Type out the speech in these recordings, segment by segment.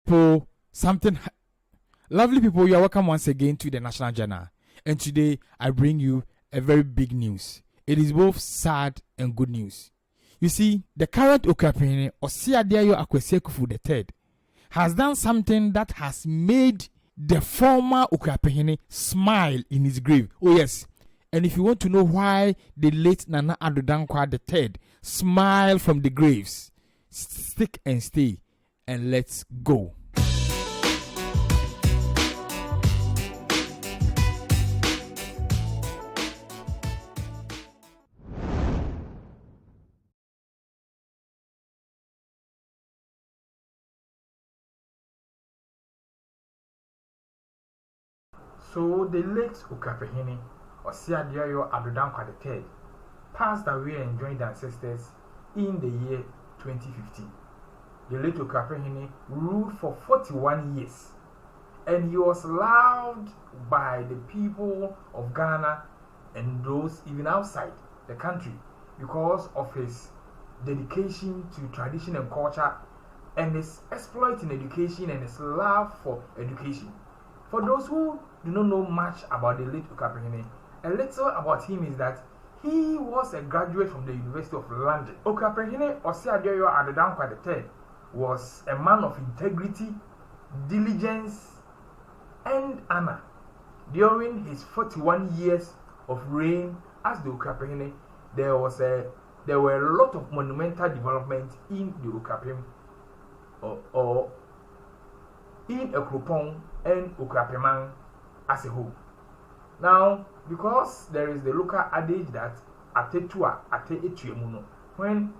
people, lovely people, you are welcome once again to the National Journal. And today I bring you a very big news. It is both sad and good news. You see, the current Okuapehene, Oseadeeyo Kwasi Akuffo III, has done something that has made the former Okuapehene smile in his grave. Oh yes. And if you want to know why the late Nana Addo Dankwa III smiled from the graves, stick and stay and let's go. So the late Okuapehene, Oseadeeyo Kwasi Akuffo III, passed away and joined the ancestors in the year 2015. The late Okuapehene ruled for 41 years, and he was loved by the people of Ghana and those even outside the country because of his dedication to tradition and culture and his exploit in education and his love for education. For those who do not know much about the late Okuapehene, a little about him is that he was a graduate from the University of London. Okuapehene Oseadeeyo Kwasi Akuffo III was a man of integrity, diligence, and honor. During his 41 years of reign as the Okuapehene, there were a lot of monumental development in the Okuapehene or in Akropong and Okuapehene as a whole. Now, because there is the local adage that atetua ate etuemuno, when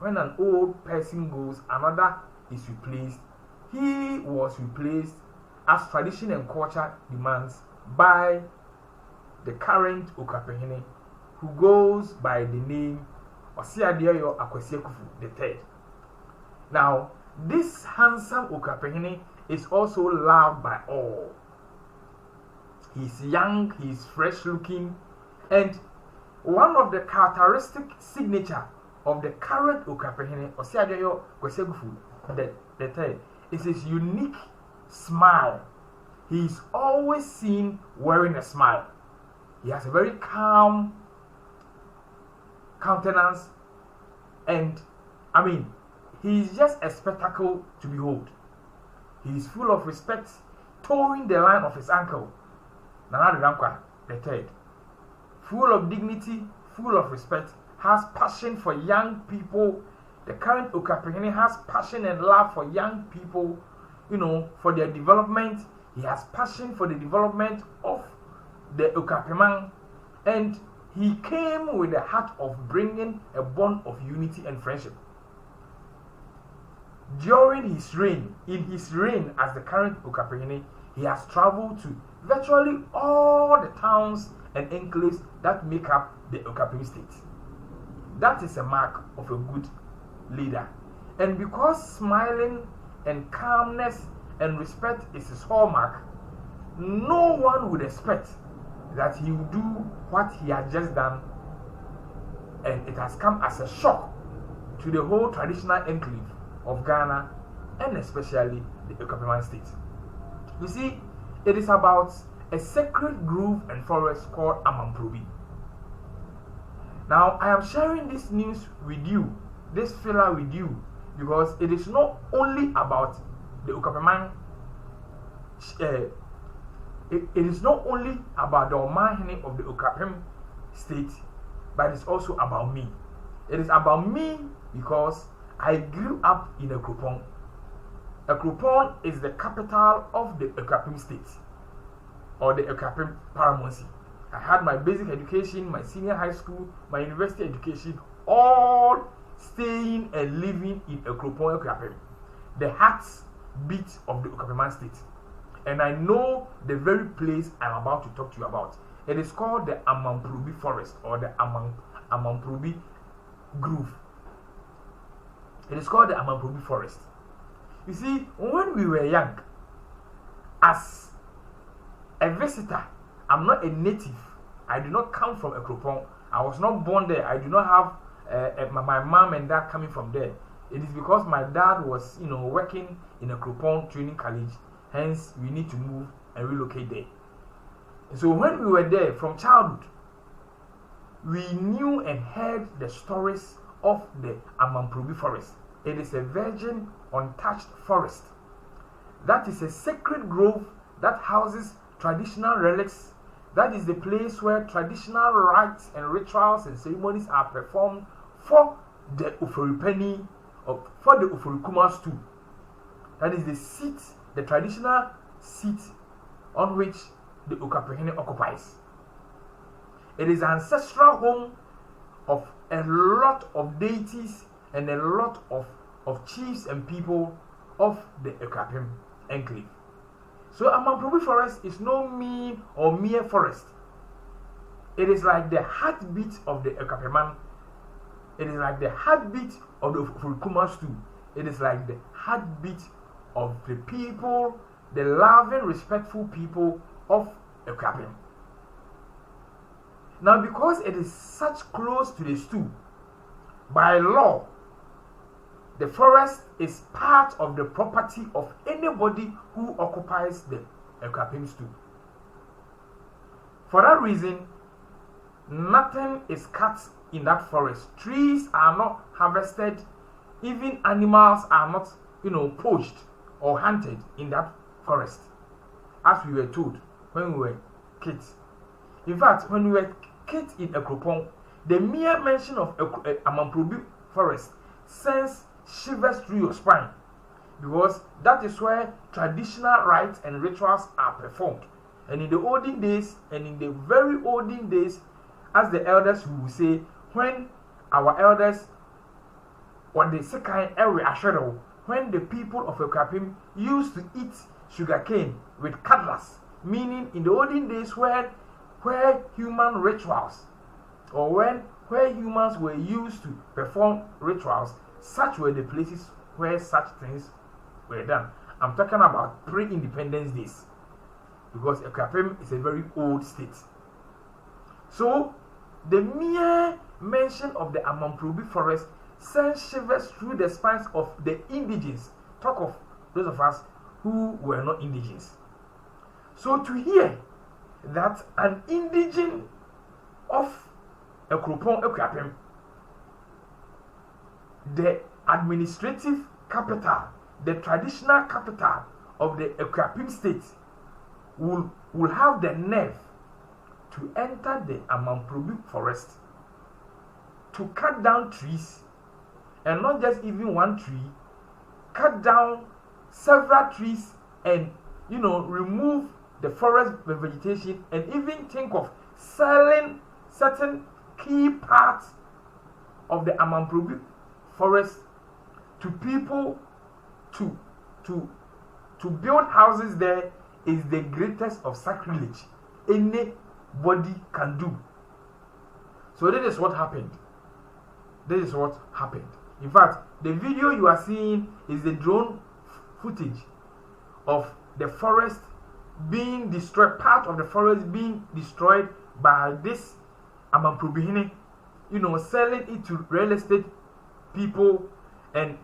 an old person goes, another is replaced. He was replaced as tradition and culture demands by the current Okuapehene, who goes by the name Oseadeeyo Kwasi Akuffo III. Now, this handsome Okuapehene is also loved by all. He's young, he's fresh looking, and one of the characteristic signature of the current Okuapehene, Oseadeeyo Kwasi Akuffo III, is his unique smile. He's always seen wearing a smile. He has a very calm countenance, and he's just a spectacle to behold. He is full of respect, towing the line of his uncle, Nana Addo Dankwa III. Full of dignity, full of respect, has passion for young people. The current Okuapehene has passion and love for young people, for their development. He has passion for the development of the Okuapehene, and he came with the heart of bringing a bond of unity and friendship. During his reign, as the current Okuapehene, he has traveled to virtually all the towns and enclaves that make up the Okuapehene state. That is a mark of a good leader. And because smiling and calmness and respect is his hallmark, no one would expect that he would do what he had just done, and it has come as a shock to the whole traditional enclave of Ghana and especially the Okuapehene state. You see, it is about a sacred grove and forest called Amamprobihene. Now, I am sharing this news with you, this filler with you, because it is not only about the Okuapehene. It is not only about the Omahene of the Okuapehene state, but it's also about me. It is about me because I grew up in Akropong. Akropong is the capital of the Okuapehene state, or the Okuapehene Paramountcy. I had my basic education, my senior high school, my university education, all staying and living in Akropong, Okuapehene, the heartbeat of the Okuapehene state. And I know the very place I'm about to talk to you about. It is called the Amamprobihene forest, or the Amamprobihene grove. It is called the Amamprobihene forest. You see, when we were young, as a visitor, I'm not a native. I do not come from Akropong. I was not born there. I do not have my mom and dad coming from there. It is because my dad was, working in a Akropong training college. Hence, we need to move and relocate there. So when we were there from childhood, we knew and heard the stories of the Amamprobihene forest. It is a virgin, untouched forest. That is a sacred grove that houses traditional relics. That is the place where traditional rites and rituals and ceremonies are performed for the Okuapehene, or for the Oforikumas too. That is the seat, the traditional seat on which the Okuapehene occupies. It is an ancestral home of a lot of deities and a lot of chiefs and people of the Okuapehene enclave. So Amamprobihene forest is no mean or mere forest. It is like the heartbeat of the Okuapehene. It is like the heartbeat of the Oforikumas too. It is like the heartbeat of the people, the loving, respectful people of Okuapehene. Now, because it is such close to the stew, by law, the forest is part of the property of anybody who occupies the Okuapehene stew. For that reason, nothing is cut in that forest. Trees are not harvested. Even animals are not, poached or hunted in that forest, as we were told when we were kids. In fact, when we were kids in Akropong, the mere mention of Amamprobihene forest sends shivers through your spine, because that is where traditional rites and rituals are performed. And in the olden days, and in the very olden days, as the elders will say, when our elders, when the second area ashedo, when the people of Okuapehene used to eat sugarcane with cutlass, meaning in the olden days where human rituals, or where humans were used to perform rituals, such were the places where such things were done. I'm talking about pre-independence days, because Okuapehene is a very old state. So the mere mention of the Amamprobihene forest sends shivers through the spines of the indigens. Talk of those of us who were not indigens. So to hear that an indigene of Akropong Okuapehene, the administrative capital, the traditional capital of the Okuapehene state, will have the nerve to enter the Amamprobihene forest to cut down trees, and not just even one tree, cut down several trees and remove the forest vegetation, and even think of selling certain key parts of the Amamprobihene forest to people to build houses there is the greatest of sacrilege anybody can do. So this is what happened. This is what happened. In fact, the video you are seeing is the drone footage of the forest being destroyed, part of the forest being destroyed by this Amamprobihene, selling it to real estate people and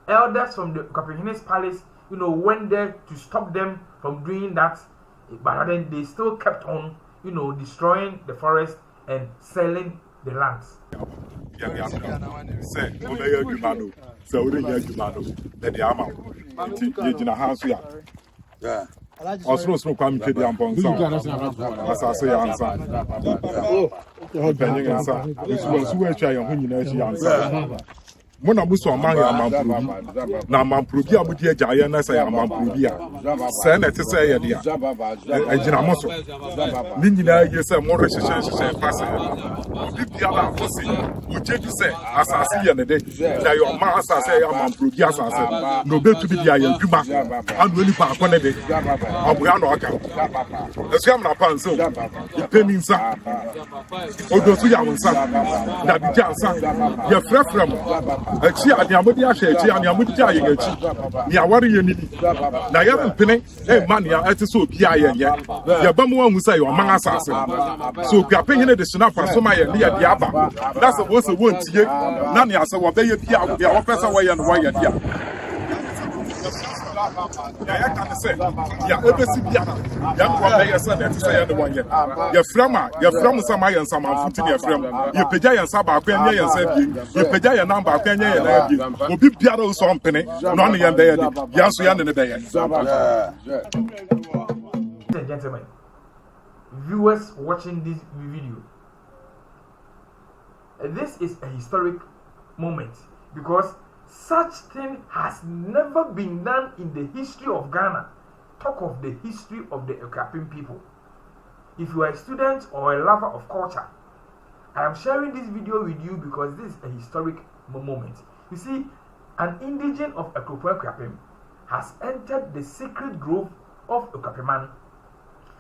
elders from the Okuapehene's palace, went there to stop them from doing that, but then they still kept on, destroying the forest and selling the lands. Also, come to the Amponsa. As I say, answer. Mona muso amang Amamprobihene na Amamprobihene abudi agya na say Amamprobihene say na te say ye dia agina mo so ni nyina ye say mo rehyehyehye pass obi bia ba fosi ojeju say asase ye ne de na yo ma asase ye Amamprobihene asase no betu bi dia ye adwuma anu ani pa akone de oboya no aka esu am na pan so peninsa odosu ya wonsa da bi jansa ye frefrem achi ani amodi ahye achi ani amodi ja ye achi ni aware ye ni na ya mpene man ya ete so obi aye ye ya ba mu ahu sai o man asase so Okuapehene de sina fa so ma ye ne ya dia ba that's what se won tie na ne ase wo be ye bia wo pesa wo ye no wo ye dia ya kan say ya ebesi bia ya ko be ye say na ti say ya de won ye ya fram sama ya nsama mfuti ne fram ye peja ya nsa ba ko enye ya nsa bi ye peja ya namba ko enye ya na bi obi biara o so mpene no ne ya be ye ya so ya ne be ye. Ladies and gentlemen, viewers watching this video, this is a historic moment because such thing has never been done in the history of Ghana. Talk of the history of the Okuapehene people. If you are a student or a lover of culture, I am sharing this video with you because this is a historic moment. You see, an indigene of Akropong has entered the sacred grove of Okuapehene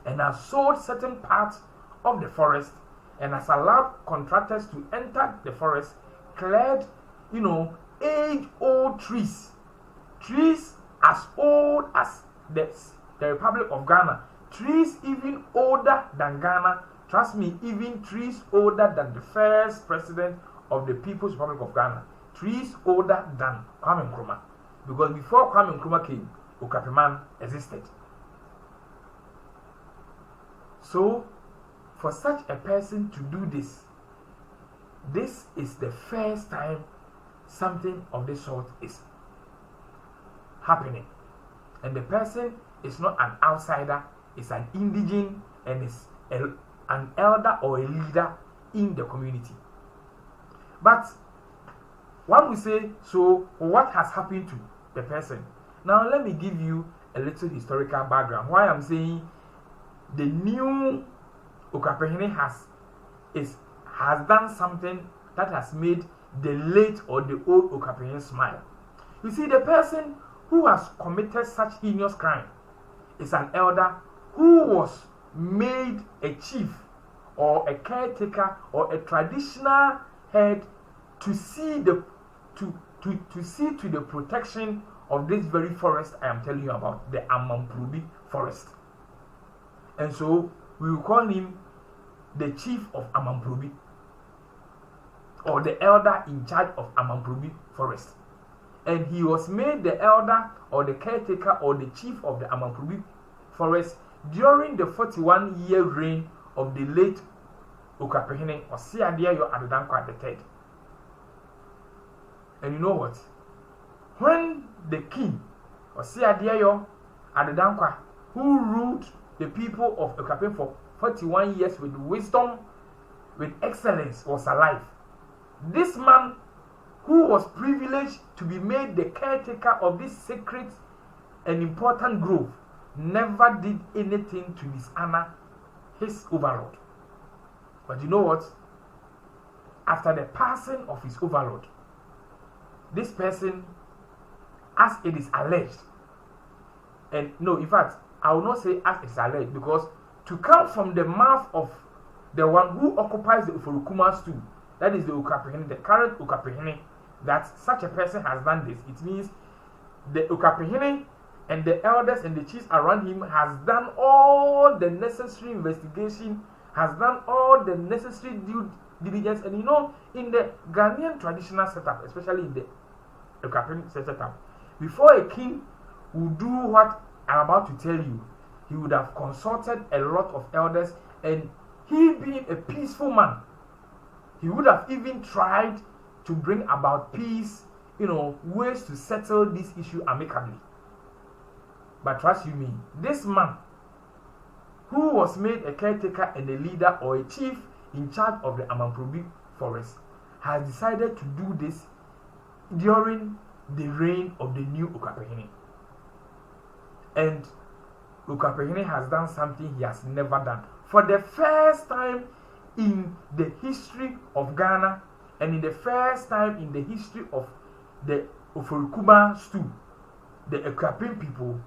and has sold certain parts of the forest and has allowed contractors to enter the forest, cleared, age-old trees as old as the Republic of Ghana, trees even older than Ghana, trust me, even trees older than the first president of the People's Republic of Ghana, trees older than Kwame Nkrumah, because before Kwame Nkrumah came, Okuapehene existed. So, for such a person to do this is the first time something of this sort is happening. And the person is not an outsider, is an indigene and is an elder or a leader in the community. But one will say, so what has happened to the person? Now let me give you a little historical background. Why I'm saying the new Okuapehene has done something that has made the late or the old Okuapehene smile. You see, the person who has committed such heinous crime is an elder who was made a chief or a caretaker or a traditional head to see to the protection of this very forest I am telling you about, the Amamprobihene forest. And so we will call him the chief of Amamprobihene, or the elder in charge of Amamprobihene forest. And he was made the elder or the caretaker or the chief of the Amamprobihene forest during the 41-year reign of the late Okuapehene Oseadeeyo Kwasi III. And you know what? When the king Oseadeeyo Kwasi, who ruled the people of Okuapehene for 41 years with wisdom, with excellence, was alive, this man who was privileged to be made the caretaker of this sacred and important grove never did anything to dishonor his overlord. But you know what? After the passing of his overlord, this person, as it is alleged, and no, in fact, I will not say as it is alleged, because to come from the mouth of the one who occupies the Oforokuma stool, that is the Okuapehene, the current Okuapehene, that such a person has done this, it means the Okuapehene and the elders and the chiefs around him has done all the necessary investigation, has done all the necessary due diligence. And in the Ghanaian traditional setup, especially in the Okuapehene setup, before a king would do what I'm about to tell you, he would have consulted a lot of elders, and he being a peaceful man, he would have even tried to bring about peace, ways to settle this issue amicably. But trust you me, this man, who was made a caretaker and a leader or a chief in charge of the Amamprobihene forest, has decided to do this during the reign of the new Okuapehene. And Okuapehene has done something he has never done. For the first time in the history of Ghana, and in the first time in the history of the Oforokuma stool, the Okuapehene people,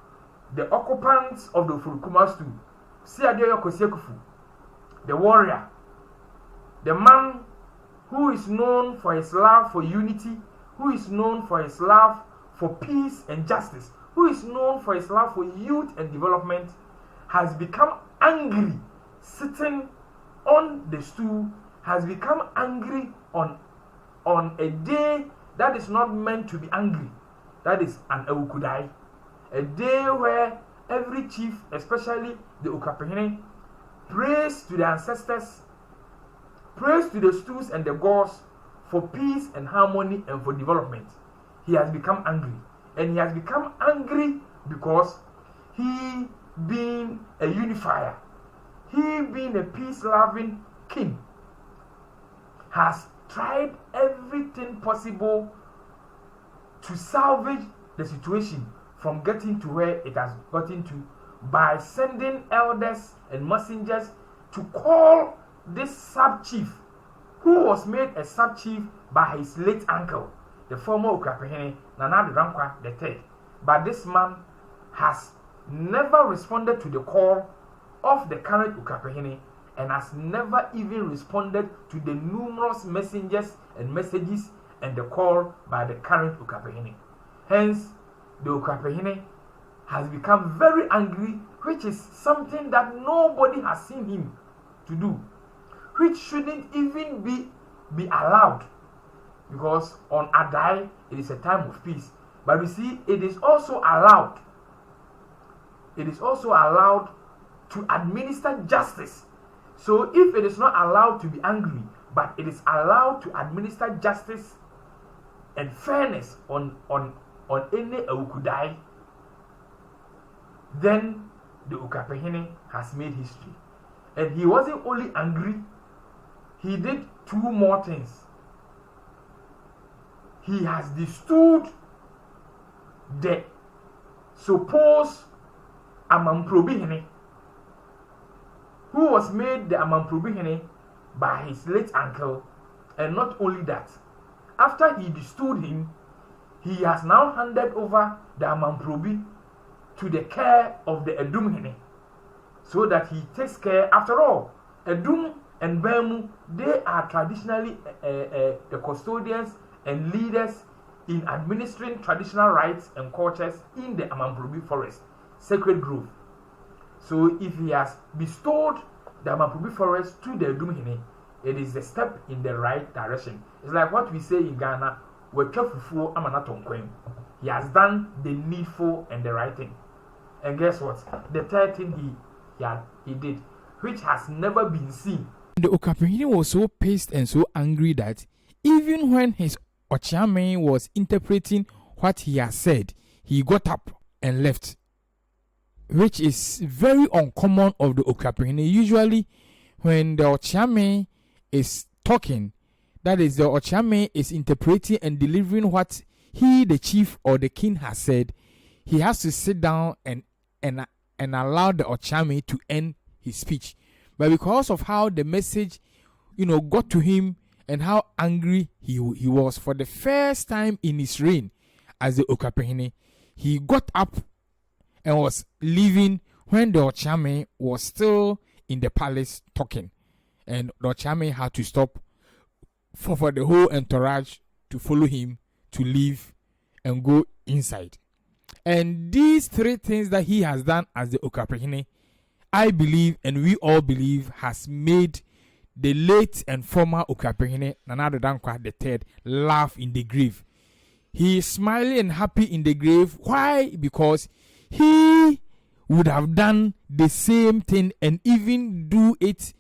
the occupants of the Oforokuma stool, Oseadeeyo Kwasi Akuffo, the warrior, the man who is known for his love for unity, who is known for his love for peace and justice, who is known for his love for youth and development, has become angry sitting on the stool, has become angry on a day that is not meant to be angry. That is an Ewukudai, a day where every chief, especially the Okuapehene, prays to the ancestors, prays to the stools and the gods for peace and harmony and for development. He has become angry. And he has become angry because he, being a unifier, he being a peace-loving king, has tried everything possible to salvage the situation from getting to where it has gotten to by sending elders and messengers to call this sub-chief, who was made a sub-chief by his late uncle, the former Okuapehene, Nana Adodankwa III. But this man has never responded to the call of the current Okuapehene and has never even responded to the numerous messengers and messages and the call by the current Okuapehene. Hence, the Okuapehene has become very angry, which is something that nobody has seen him to do, which shouldn't even be allowed, because on Adai it is a time of peace. But you see, it is also allowed. It is also allowed to administer justice. So if it is not allowed to be angry, but it is allowed to administer justice and fairness on any Ewukudai, then the Okuapehene has made history. And he wasn't only angry, he did two more things. He has destooled the supposed Amamprobihene, who was made the Amamprobihene by his late uncle. And not only that, after he destooled him, he has now handed over the Amamprobi to the care of the Edumhene, so that he takes care. After all, Edum and Bemu, they are traditionally the custodians and leaders in administering traditional rites and cultures in the Amamprobi forest, sacred grove. So if he has bestowed the Amamprobi forest to the Edumhene, it is a step in the right direction. It's like what we say in Ghana, he has done the needful and the right thing. And guess what? The third thing he did, which has never been seen. The Okuapehene was so pissed and so angry that even when his Ochiame was interpreting what he has said, he got up and left, which is very uncommon of the Okuapehene. Usually, when the Ochiame is talking, that is, the Ochiame is interpreting and delivering what he, the chief or the king, has said, he has to sit down and allow the Ochiame to end his speech. But because of how the message, got to him and how angry he was, for the first time in his reign as the Okuapehene, he got up and was leaving when the Ochiame was still in the palace talking. And the Ochiame had to stop for the whole entourage to follow him, to leave and go inside. And these three things that he has done as the Okuapehene, I believe, and we all believe, has made the late and former Okuapehene, Nana Adodankwa III, laugh in the grave. He is smiling and happy in the grave. Why? Because he would have done the same thing and even do it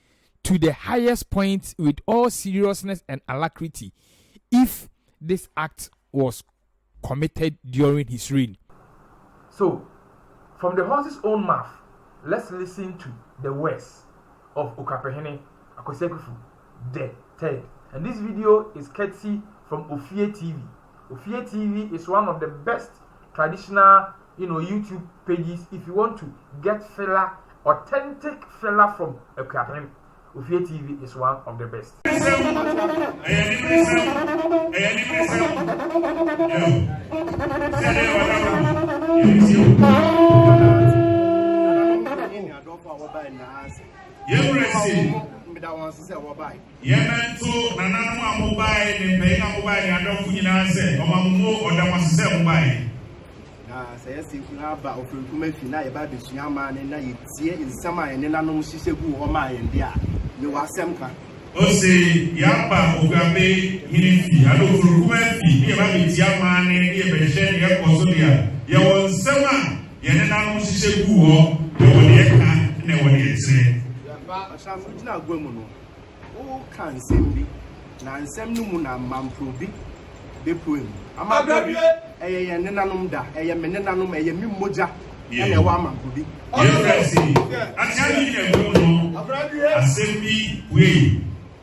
to the highest point with all seriousness and alacrity if this act was committed during his reign. So, from the horse's own mouth, let's listen to the words of Okuapehene Kwasi Akuffo III. And this video is courtesy from Ofie TV. Ofie TV is one of the best traditional, YouTube pages if you want to get filler, authentic filler from Okuapehene. Ofie TV is one of the best. that one say what buy. Yementu nananu amobai ni paying amobai ni adolfu nyina se omamumo odamas se amobai. Na say yes you na ba ofurukuma fi na ye ba besua ma ne na ye tie nsama ene nanom hihye gu ho ma ye ndia. Me wasem ka. Ose yapa Okuapehene fi adolfurukuma fi ye ba betia ma ne ye behye ne koso dia. Ye wonsema ye ne nanom hihye gu ho ye wode ka ne wode ese. Asham gina agwemu no. O kan sembi na nsem no mu na mamprobi be poem. Amaprobi eye ne nanom da eye me ne nanom eye mi moja ene wa mamprobi. Yes, atiani ni agwemu no. Asembi we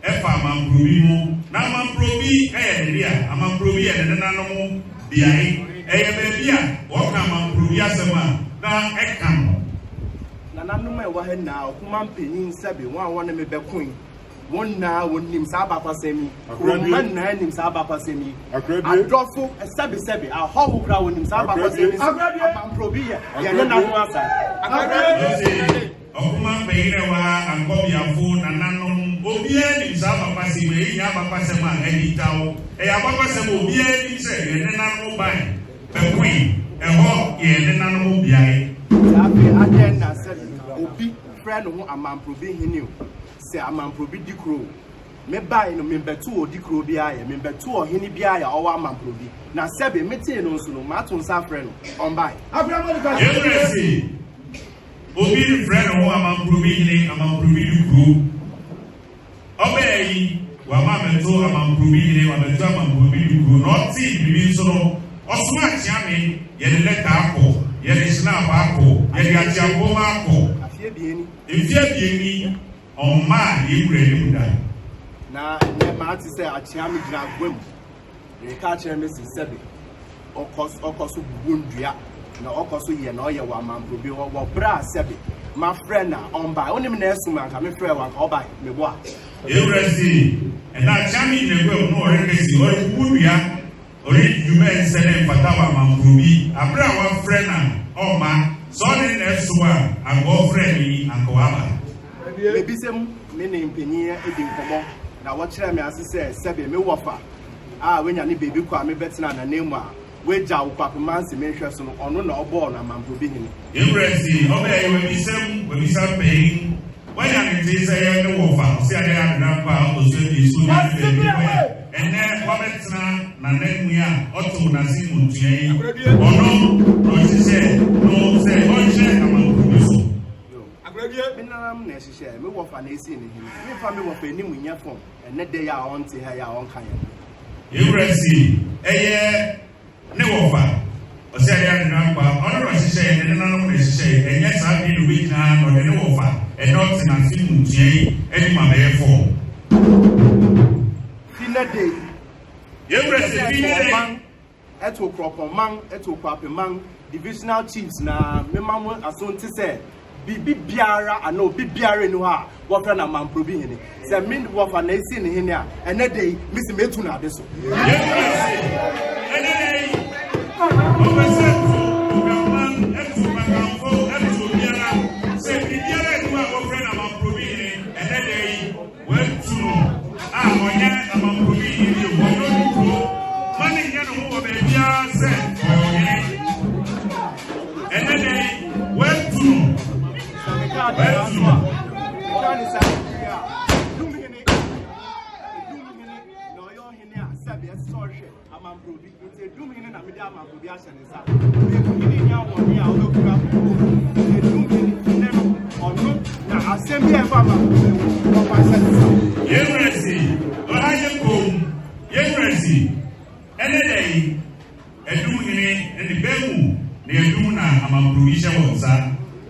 efa mamprobi mu na mamprobi eye dia amamprobi eye ne nanom biai eye be bia wo kan mamprobi asema na ekam na nanom e wa he na okuma mpanyin sebe won me be kun won na wonim sa ba kwasemi man na nim sa ba kwasemi adofo sebe a ho kra wonim sa ba kwasemi amamprobi ye ne nanom asa okuma mpanyin wa ankobiafo na nanom obia nim sa ba kwasemi nya ba kwasema editawo e ya ba kwasema obia nim se ye ne nanom ban be kun e ho ye ne nanom biai Abi agenda said obi friend who Amamprobihene say Amamprobi dikro me buy no me betu odikro bia ye me betu ohene bia ya owa Amamprobi na sebe metin no so no matun sa friend on buy yes obi friend who Amamprobihene dikro obey wa ma betu Amamprobihene wa betu Amamprobi dikro not see bibi so no osuma chiame ye de leka akọ ye de snap akọ ye de achiambo akọ afie bieni on ma ye wure ni da na ne ma ti say achiame gina gwam e ka chere me si sebe okoso bubundua na okoso ye na oye wa Amamprobi wo bra sebe my friend na on buy onim na esuma ka me friend wa ka obuy me bo a ye wure si e na achiame ne gwam no ore kesi ore bubundua ori human sene fatawa Amamprobi abra wa friend na oma so ne na esuma ago friend ni akowaba Maybe some meaning penny eating for now. What tell me as I say, Sabi, me wafa. When you need baby, call me better than a name. We jaw papa man's mentions on no born Amamprobihene. Impressive. Okay, when we start paying, when I say the wafa, say I am grandpa, Oseadeeyo and then Wabetra, Nanemia, Otto Nazim, or no, say, no, say, Amamprobi. Minam necessary, me wafa na esi ni him. Me family wafa ni munya form, and net day ya on te ha ya on kan ya. Impressive. Eye ne wafa. Oseadeeyo grandpa, ono necessary, and no necessary, and yes, I be weak na no ne wafa, and not Nazim, any my form. Fina day. Impressive. Fina Eto Akropong, eto Okuapehene, divisional chiefs na me mamu asonti say bibi biara ano bibiara no ha wo fra na Amamprobihene say me wo fa na esi ne hene a ene dey misi metu na ade so ene dey opeset ugaman etu makamfo etu biara say bibiara no ha wo fra na Amamprobihene ene dey wetu a onye Amamprobihene wo no ko mani nya no wo be bia say ene dey wetu Amamprobi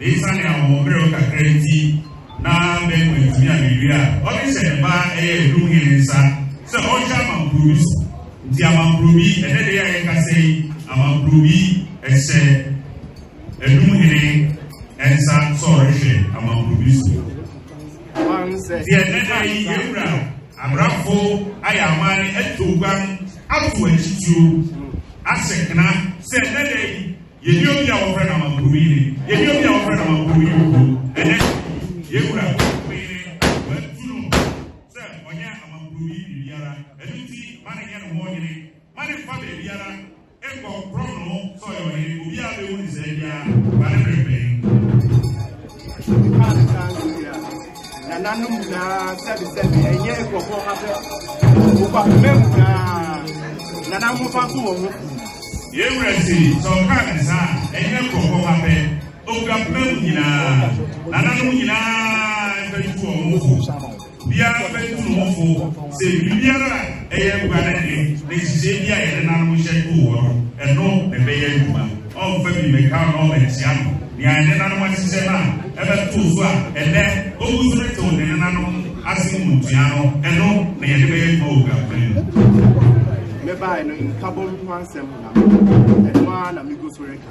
Isani amombre ka kredi na be kwetumi abiria obi se ba Amamprobihene nsa se oja Amamprobi ndi Amamprobi ene de ya ka sei Amamprobi ese Amamprobihene ensa so reje Amamprobi di ene de yewra abrafo ayamani etogwan atu achitu asekna se ene de ye dio bia wo friend Amamprobihene ye dio bia wo friend Amamprobihene ene ye wura Amamprobihene wetu Akropong so yo he obi a be woni say bia ba ne brebe na nanum na sebi enye Akropong abe Okuapehene na namu fa so wo Yewresi so kan sa enye Akropong abe Okuapehene nyina na nanum nyina be tu wo bia be tu no fo se biara eye gwanade ne sise bia ye na no hye tu wo eno ne be ye duma on fa bi me ka no me tia no ni ane na no ma sise na e be tu so a ene o busure to ne na no asimu tia no eno ne ye be ye tu Okuapehene me ba no kabom kwansem na edwa na migo so reka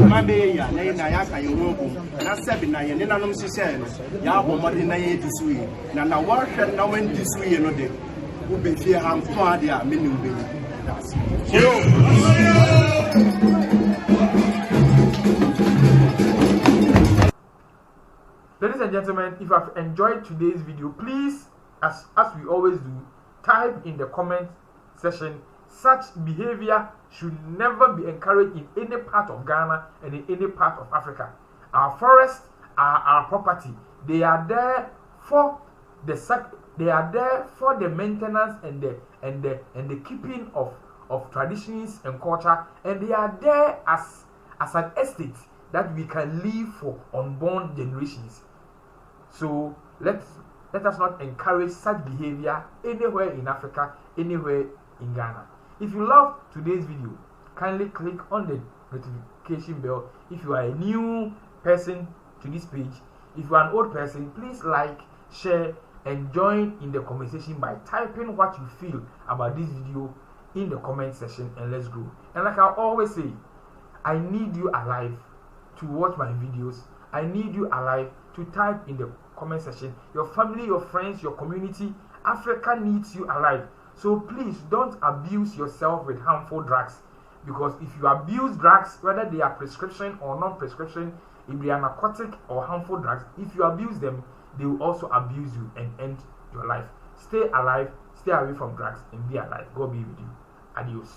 ma be ya na ya ka ye wo na sebi na ye ne nanom sise no ya bomode na ye disuyi na wa hwe na wen disuyi no de wo be fie ha nko ade a me ne ube yo Ladies and gentlemen, if you have enjoyed today's video, please, as we always do, type in the comment section. Such behavior should never be encouraged in any part of Ghana and in any part of Africa. Our forests are our property. They are there for the maintenance and the keeping of traditions and culture, and they are there as an estate that we can live for unborn generations. So let us not encourage such behavior anywhere in Africa, anywhere in Ghana. If you love today's video, kindly click on the notification bell. If you are a new person to this page, if you are an old person, please like, share, and join in the conversation by typing what you feel about this video in the comment section, and let's go. And like I always say, I need you alive to watch my videos. I need you alive to type in the comment section. Your family, your friends, your community, Africa needs you alive. So please don't abuse yourself with harmful drugs, because if you abuse drugs, whether they are prescription or non-prescription, if they are narcotic or harmful drugs, if you abuse them, they will also abuse you and end your life. Stay alive, stay away from drugs, and be alive. God be with you. Adios.